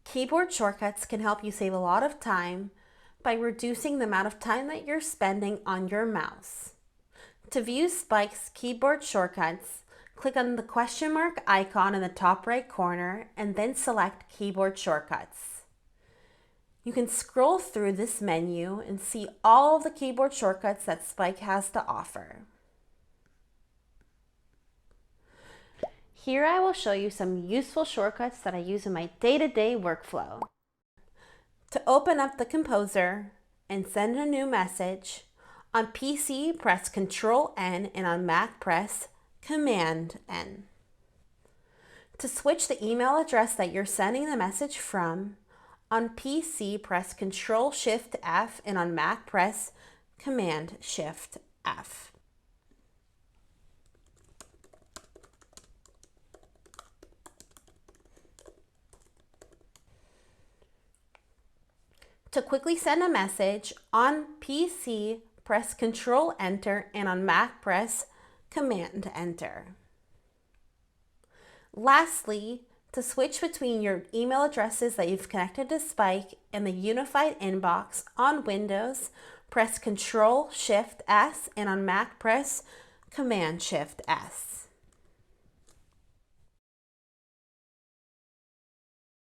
Keyboard shortcuts can help you save a lot of time by reducing the amount of time that you're spending on your mouse. To view Spike's keyboard shortcuts, click on the question mark icon in the top right corner and then select Keyboard Shortcuts. You can scroll through this menu and see all of the keyboard shortcuts that Spike has to offer. Here I will show you some useful shortcuts that I use in my day-to-day workflow. To open up the Composer and send a new message, on PC press Ctrl-N and on Mac press Command-N. To switch the email address that you're sending the message from, on PC press Ctrl-Shift-F and on Mac press Command-Shift-F. To quickly send a message, on PC, press Ctrl-Enter and on Mac, press Command-Enter. Lastly, to switch between your email addresses that you've connected to Spike and the unified inbox on Windows, press Ctrl-Shift-S and on Mac, press Command-Shift-S.